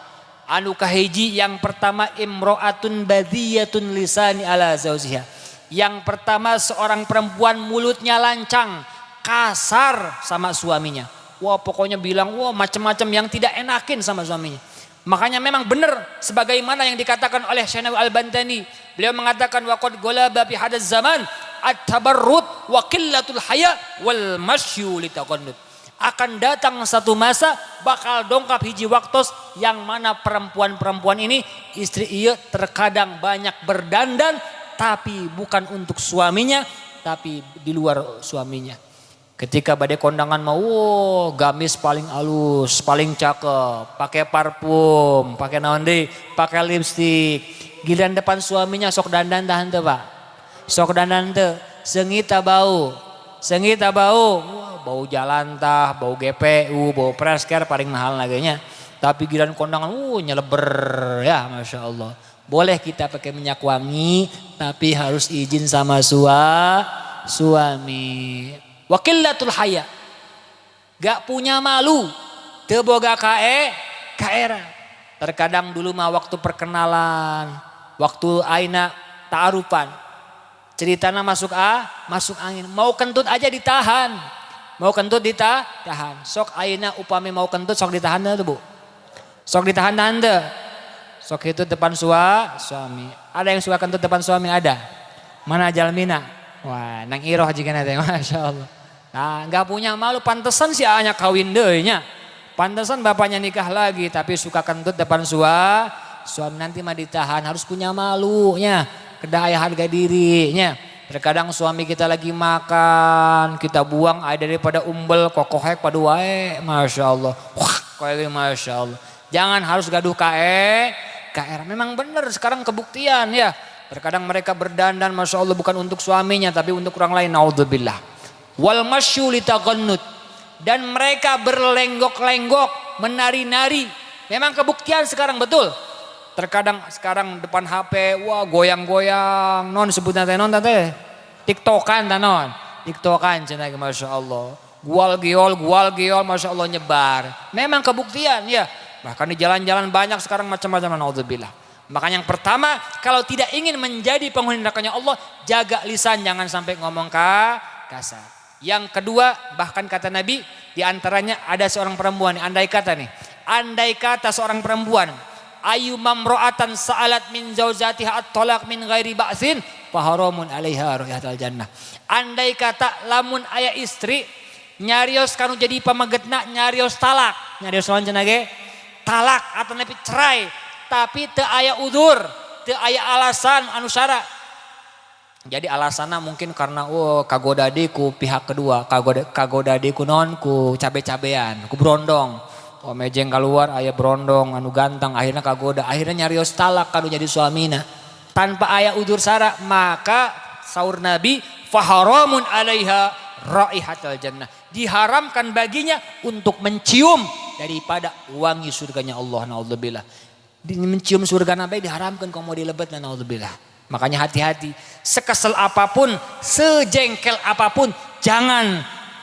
Anu kahiji yang pertama imro'atun badiyatun lisani ala zauziha. Yang pertama seorang perempuan mulutnya lancang, kasar sama suaminya. Wah pokoknya bilang macam-macam yang tidak enakin sama suaminya. Makanya memang benar sebagaimana yang dikatakan oleh Syekh Al-Bantani. Beliau mengatakan waqad ghalaba fi hadaz zaman at-tabarrud wa qillatul haya wal masyu litaqannut. Akan datang satu masa bakal dongkap hiji waktos yang mana perempuan-perempuan ini istri iya terkadang banyak berdandan tapi bukan untuk suaminya tapi di luar suaminya. Ketika badai kondangan mau gamis paling halus, paling cakep, pakai parfum, pakai naon deui, pakai lipstik. Giliran depan suaminya sok dandan tahan teu, Pak. Sok dandan teu, seungita bau. Seungita bau, bau jalantah, bau GPU, bau Presker paling mahal laganya. Tapi giliran kondangan nyeleber ya Masya Allah. Boleh kita pakai minyak wangi tapi harus izin sama suami. Wakilatul haya, gak punya malu, teu boga kaera. Terkadang dulu mah waktu perkenalan, waktu aina ta'arufan, ceritana masuk angin, mau kentut aja ditahan, Sok aina upami mau kentut sok ditahan tuh Bu, sok ditahan tante, sok itu depan suami. Ada yang suka kentut depan suami ada? Mana jalmina? Wah, nang iroh jika nanti, masya Allah. Nah, nggak punya malu, pantesan si Anya kawin deh nya. Pantesan bapaknya nikah lagi tapi suka kentut depan suami nanti mah ditahan, harus punya malunya, kedaya harga dirinya. Terkadang suami kita lagi makan, kita buang air daripada umbel, kokohek padu wae, masya Allah. Wah, kokohek masya Allah. Jangan harus gaduh KR. Memang benar sekarang kebuktian ya. Terkadang mereka berdandan masya Allah bukan untuk suaminya tapi untuk orang lain, naudzubillah. Wal masyu litaqannut, dan mereka berlenggok-lenggok, menari-nari. Memang kebuktian sekarang betul. Terkadang sekarang depan HP, wah goyang-goyang, non sebutnya teh non teh, tiktokan tanon, tiktokan cenah masya Allah, gual giol, masya Allah nyebar. Memang kebuktian ya. Bahkan di jalan-jalan banyak sekarang macam-macam, naudzubillah. Makanya yang pertama, kalau tidak ingin menjadi penghuni nerakanya Allah, jaga lisan, jangan sampai ngomong kasar. Yang kedua, bahkan kata Nabi, diantaranya ada seorang perempuan, andai kata seorang perempuan, ayu mamro'atan sa'alat min zaujatiha at-talaq min ghairi ba'sin, faharamun alaiha ru'yatul jannah. Andai kata lamun aya istri, nyarios kanu jadi pamegetna, nyarios talak, nyarios lawan cenah ge, talak atau nepi cerai, tapi teu aya udzur, teu aya alasan anu syara. Jadi alasannya mungkin karena kagodadi ku pihak kedua, kagodadi ku non ku cabe-cabean, ku berondong. Oh mejeng keluar ayah berondong anu ganteng akhirnya kagoda akhirnya nyarios talak kanu jadi suamina tanpa ayah udur sara maka saur Nabi faharamun alaiha raihatul jannah diharamkan baginya untuk mencium daripada wangi surganya Allah naudzubillah mencium surga Nabi diharamkan kamu dilebet naudzubillah makanya hati-hati sekesel apapun sejengkel apapun jangan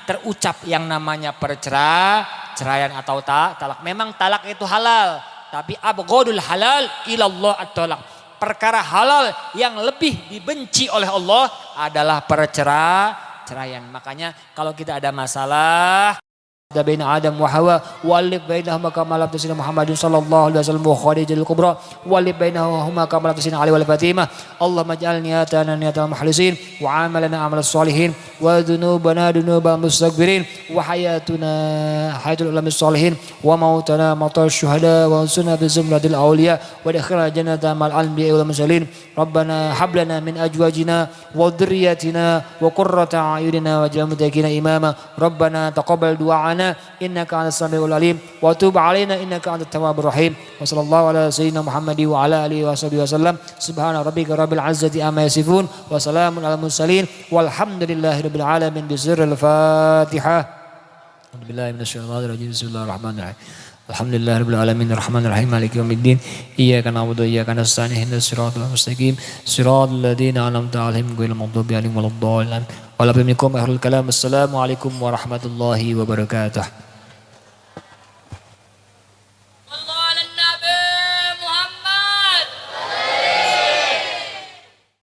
terucap yang namanya perceraian atau talak. Memang talak itu halal, tapi abghadul halal ilallah at-talak. Perkara halal yang lebih dibenci oleh Allah adalah perceraian. Makanya kalau kita ada masalah baina Adam wa Hawa walib bainahuma kama lam tasina Muhammadin sallallahu alaihi wasallam wa Khadijatul kubra walib bainahuma kama lam tasina Ali wal Fatimah Allahumma ij'al niyatana niyatal mukhlisin wa amalana amalas solihin wa dhunubana dhunubal mustaghfirin wa hayatuna hayatul ulamis solihin wa mautana mautal syuhada wa sunna bi zumratil awliya wa dakhilna jannata mal anbiya wal mursalin rabbana hab lana min azwajina wa dhurriyyatina wa qurrata a'yunina waj'alna muttaqina imama rabbana taqabbal du'ana إنك أنت السميع العليم وتوب علينا إنك أنت التواب الرحيم وصلى الله على سيدنا محمد وعلى آله وصحبه وسلم سبحان ربك رب العزة عما يصفون وسلام على المرسلين والحمد لله رب العالمين بسر الفاتحة أعوذ بالله من الشيطان الرجيم بسم الله الرحمن الرحيم الحمد لله رب العالمين الرحمن الرحيم مالك يوم الدين إياك نعبد وإياك نستعين اهدنا الصراط المستقيم صراط الذين أنعمت عليهم غير المغضوب عليهم ولا الضالين ولا منكم أهل الكلام السلام عليكم ورحمة الله وبركاته